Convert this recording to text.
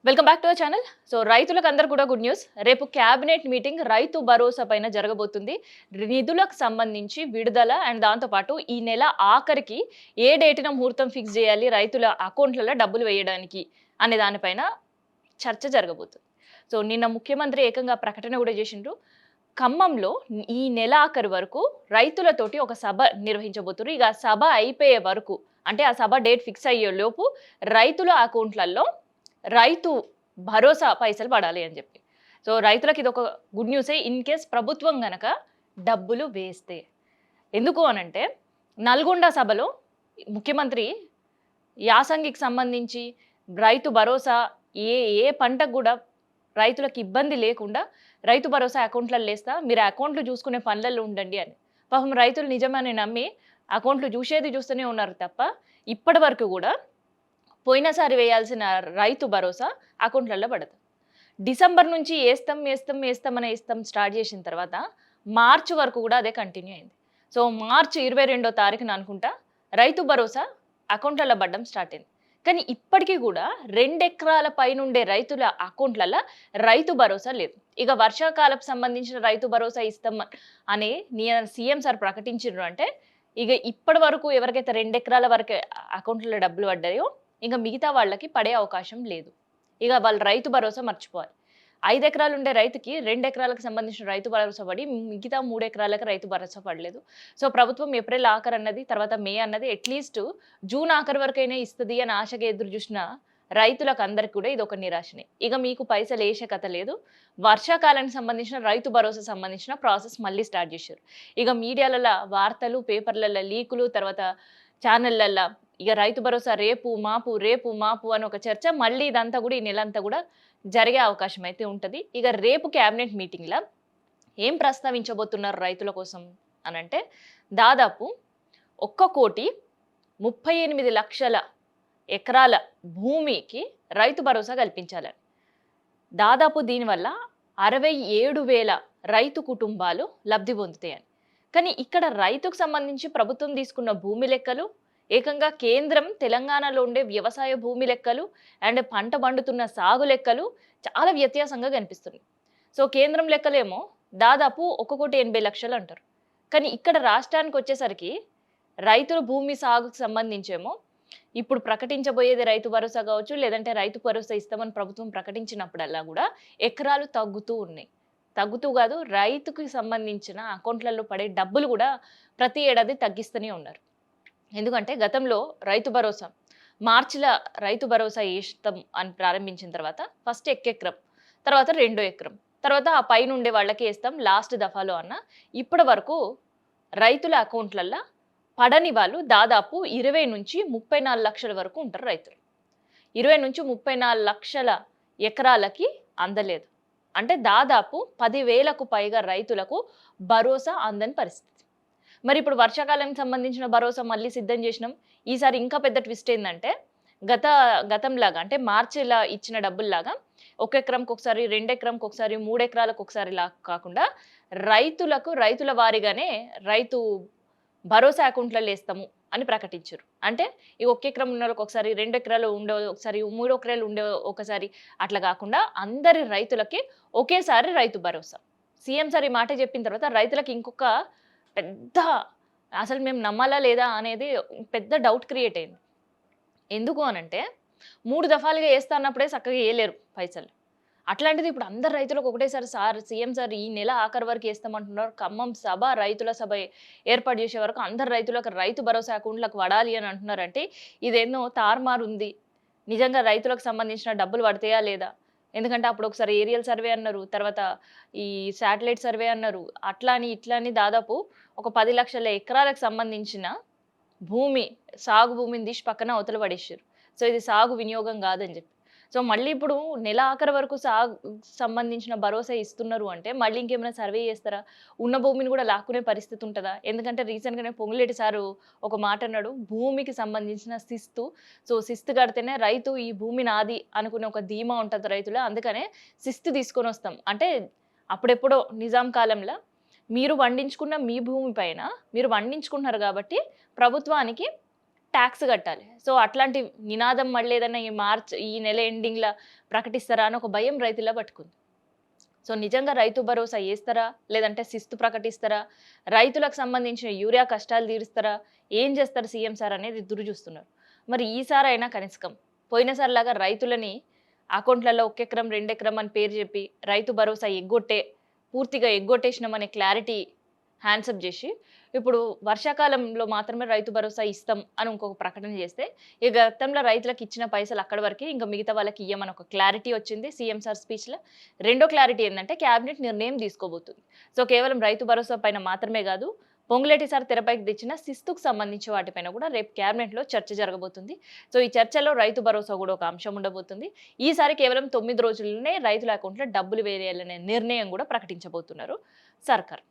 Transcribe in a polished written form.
Welcome back to our channel. So రైతులకు అందరు కూడా గుడ్ న్యూస్. రేపు క్యాబినెట్ మీటింగ్ రైతు భరోసా పైన జరగబోతుంది. నిధులకు సంబంధించి విడుదల అండ్ దాంతోపాటు ఈ నెల ఆఖరికి ఏ డేటున ముహూర్తం ఫిక్స్ చేయాలి రైతుల అకౌంట్లలో డబ్బులు వేయడానికి అనే దానిపైన చర్చ జరగబోతుంది. సో నిన్న ముఖ్యమంత్రి ఏకంగా ప్రకటన కూడా చేసిండ్రు. ఖమ్మంలో ఈ నెల ఆఖరి వరకు రైతులతోటి ఒక సభ నిర్వహించబోతున్నారు. ఇక సభ అయిపోయే వరకు అంటే ఆ సభ డేట్ ఫిక్స్ అయ్యే లోపు రైతుల అకౌంట్లలో రైతు భరోసా పైసలు పడాలి అని చెప్పి. సో రైతులకు ఇది ఒక గుడ్ న్యూసే ఇన్ కేస్ ప్రభుత్వం గనక డబ్బులు వేస్తే. ఎందుకు అనంటే నల్గొండ సభలో ముఖ్యమంత్రి యాసంగికి సంబంధించి రైతు భరోసా ఏ ఏ పంటకు కూడా రైతులకు ఇబ్బంది లేకుండా రైతు భరోసా అకౌంట్లలో వేస్తా, మీరు అకౌంట్లు చూసుకునే పనులలో ఉండండి అని. పాపం రైతులు నిజమని నమ్మి అకౌంట్లు చూస్తూనే ఉన్నారు తప్ప ఇప్పటి వరకు కూడా పోయినసారి వేయాల్సిన రైతు భరోసా అకౌంట్లలో పడదు. డిసెంబర్ నుంచి వేస్తాం స్టార్ట్ చేసిన తర్వాత మార్చి వరకు కూడా అదే కంటిన్యూ అయింది. సో మార్చి 22వ తారీఖున అనుకుంటా రైతు భరోసా అకౌంట్లలో పడడం స్టార్ట్ అయింది. కానీ ఇప్పటికీ కూడా 2 ఎకరాల పైనుండే రైతుల అకౌంట్లలో రైతు భరోసా లేదు. ఇక వర్షాకాలకు సంబంధించిన రైతు భరోసా ఇస్తాం అని సీఎం సార్ ప్రకటించారు. అంటే ఇక ఇప్పటి వరకు ఎవరికైతే 2 ఎకరాల వరకు అకౌంట్లలో డబ్బులు పడ్డాయో ఇంకా మిగతా వాళ్ళకి పడే అవకాశం లేదు. ఇక వాళ్ళు రైతు భరోసా మర్చిపోవాలి. 5 ఎకరాలు ఉండే రైతుకి 2 ఎకరాలకు సంబంధించిన రైతు భరోసా పడి మిగతా 3 ఎకరాలకు రైతు భరోసా పడలేదు. సో ప్రభుత్వం ఏప్రిల్ ఆఖరు అన్నది, తర్వాత మే అన్నది, అట్లీస్ట్ జూన్ ఆఖరు వరకైనా ఇస్తుంది అని ఆశగా ఎదురు చూసిన రైతులకు అందరికి కూడా ఇది ఒక నిరాశనే. ఇక మీకు పైసలు వేసే కథ లేదు. వర్షాకాలానికి సంబంధించిన రైతు భరోసా సంబంధించిన ప్రాసెస్ మళ్ళీ స్టార్ట్ చేశారు. ఇక మీడియాలలో వార్తలు, పేపర్లలో లీకులు, తర్వాత ఛానళ్ళల్లో ఇక రైతు భరోసా రేపు మాపు అని ఒక చర్చ మళ్ళీ ఇదంతా కూడా ఈ నెలంతా కూడా జరిగే అవకాశం అయితే ఉంటుంది. ఇక రేపు క్యాబినెట్ మీటింగ్లో ఏం ప్రస్తావించబోతున్నారు రైతుల కోసం అనంటే దాదాపు 1,38,00,000 ఎకరాల భూమికి రైతు భరోసా కల్పించాలని. దాదాపు దీనివల్ల 67,000 రైతు కుటుంబాలు లబ్ధి పొందుతాయని. కానీ ఇక్కడ రైతుకు సంబంధించి ప్రభుత్వం తీసుకున్న భూమి లెక్కలు, ఏకంగా కేంద్రం తెలంగాణలో ఉండే వ్యవసాయ భూమి లెక్కలు అండ్ పంట పండుతున్న సాగు లెక్కలు చాలా వ్యత్యాసంగా కనిపిస్తుంది. సో కేంద్రం లెక్కలేమో దాదాపు 1,80,00,000 అంటారు. కానీ ఇక్కడ రాష్ట్రానికి వచ్చేసరికి రైతుల భూమి సాగుకు సంబంధించేమో ఇప్పుడు ప్రకటించబోయేది రైతు భరోసా కావచ్చు, లేదంటే రైతు భరోసా ఇస్తామని ప్రభుత్వం ప్రకటించినప్పుడల్లా కూడా ఎకరాలు తగ్గుతూ ఉన్నాయి. తగ్గుతూ కాదు, రైతుకు సంబంధించిన అకౌంట్లలో పడే డబ్బులు కూడా ప్రతి ఏడాది తగ్గిస్తూనే ఉన్నారు. ఎందుకంటే గతంలో రైతు భరోసా మార్చిలో రైతు భరోసా ఇస్తాం అని ప్రారంభించిన తర్వాత ఫస్ట్ ఎకరం, తర్వాత 2 ఎకరం, తర్వాత ఆ పైన ఉండే వాళ్ళకి వేస్తాం లాస్ట్ దఫాలో అన్న. ఇప్పటి వరకు రైతుల అకౌంట్లల్లో పడని వాళ్ళు దాదాపు 20 నుంచి 34 లక్షల వరకు ఉంటారు రైతులు. 20 నుంచి 34 లక్షల ఎకరాలకి అందలేదు. అంటే దాదాపు 10,000కు పైగా రైతులకు భరోసా అందని పరిస్థితి. మరి ఇప్పుడు వర్షాకాలానికి సంబంధించిన భరోసా మళ్ళీ సిద్ధం చేసినాం. ఈసారి ఇంకా పెద్ద ట్విస్ట్ ఏంటంటే గతంలాగా అంటే మార్చిలా ఇచ్చిన డబ్బుల్లాగా 1 ఎకరంకి ఒకసారి, 2 ఎకరంకి ఒకసారి, 3 ఎకరాలకు ఒకసారి లా కాకుండా రైతుల వారీగానే రైతు భరోసా అకౌంట్లలో వేస్తాము అని ప్రకటించారు. అంటే ఈ 1 ఎకరం ఉన్న వాళ్ళకి ఒకసారి, 2 ఎకరాలు ఉండే ఒకసారి, 3 ఎకరాలు ఉండే ఒకసారి, అట్లా కాకుండా అందరి రైతులకి ఒకేసారి రైతు భరోసా. సీఎం సార్ ఈ మాట చెప్పిన తర్వాత రైతులకు ఇంకొక పెద్ద అసలు మేము నమ్మాలా లేదా అనేది పెద్ద డౌట్ క్రియేట్ అయింది. ఎందుకు అనంటే 3 దఫాలుగా వేస్తా అన్నప్పుడే చక్కగా వేయలేరు పైసలు. అట్లాంటిది ఇప్పుడు అందరు రైతులకు ఒకటేసారి సీఎం సార్ ఈ నెల ఆఖరి వరకు వేస్తామంటున్నారు. ఖమ్మం సభ, రైతుల సభ ఏర్పాటు చేసే వరకు అందరు రైతులకు రైతు భరోసా అకౌంట్లకు పడాలి అని అంటున్నారంటే ఇదేన్నో తారుమారు ఉంది. నిజంగా రైతులకు సంబంధించిన డబ్బులు పడతాయా లేదా? ఎందుకంటే అప్పుడు ఒకసారి ఏరియల్ సర్వే అన్నారు, తర్వాత ఈ శాటిలైట్ సర్వే అన్నారు, అట్లా అని దాదాపు ఒక 10 లక్షల ఎకరాలకు సంబంధించిన సాగు భూమిని తీసి పక్కన అవతల పడేసారు. సో ఇది సాగు వినియోగం కాదని చెప్పి. సో మళ్ళీ ఇప్పుడు నెల ఆఖరి వరకు సాగు సంబంధించిన భరోసా ఇస్తున్నారు అంటే మళ్ళీ ఇంకేమైనా సర్వే చేస్తారా? ఉన్న భూమిని కూడా లాక్కునే పరిస్థితి ఉంటుందా? ఎందుకంటే రీసెంట్గానే పొంగులేటి సారు ఒక మాట అన్నాడు, భూమికి సంబంధించిన శిస్తు కడితేనే రైతు ఈ భూమి నాది అనుకునే ఒక ధీమా ఉంటుంది రైతుల. అందుకనే శిస్తు తీసుకొని వస్తాం అంటే అప్పుడెప్పుడో నిజాం కాలంలో మీరు పండించుకున్న మీ భూమి పైన మీరు పండించుకుంటున్నారు కాబట్టి ప్రభుత్వానికి ట్యాక్స్ కట్టాలి. సో, అట్లాంటి నినాదం మళ్ళీ ఏదన్నా ఈ నెల ఎండింగ్‌ల ప్రకటిస్తారా అని ఒక భయం రైతుల్లో పట్టుకుంది. సో, నిజంగా రైతు భరోసా ఏస్తారా? లేదంటే శిస్తు ప్రకటిస్తారా? రైతులకు సంబంధించిన యూరియా కష్టాలు తీరుస్తారా? ఏం చేస్తారు సీఎం సార్ అనేది ఎదురు చూస్తున్నారు. మరి ఈసారైనా కనీసం పోయినసారిలాగా రైతులని అకౌంట్‌లలో 1 ఎకరం, 2 ఎకరం అని పేరు చెప్పి రైతు భరోసా పూర్తిగా ఎగ్గొట్టేసినామనే క్లారిటీ హ్యాండ్సప్ జేసి, ఇప్పుడు వర్షాకాలంలో మాత్రమే రైతు భరోసా ఇస్తాం అని ఇంకొక ప్రకటన చేస్తే, ఈ గతంలో రైతులకు ఇచ్చిన పైసలు అక్కడి వరకే, ఇంక మిగతా వాళ్ళకి ఇయ్యమని ఒక క్లారిటీ వచ్చింది సీఎం సార్ స్పీచ్‌లో. రెండో క్లారిటీ ఏందంటే క్యాబినెట్ నిర్ణయం తీసుకోబోతుంది. సో, కేవలం రైతు భరోసా పైన మాత్రమే గాదు, పొంగులేటి సార్ తెరపైకి తెచ్చిన శిస్తుకు సంబంధించి వాటిపైన కూడా రేపు క్యాబినెట్‌లో చర్చ జరగబోతుంది. సో, ఈ చర్చలో రైతు భరోసా కూడా ఒక అంశం ఉండబోతుంది. ఈసారి కేవలం 9 రోజుల్లోనే రైతుల అకౌంట్‌లో డబ్బులు వేయాలనే నిర్ణయం కూడా ప్రకటించబోతున్నారు సర్కార్.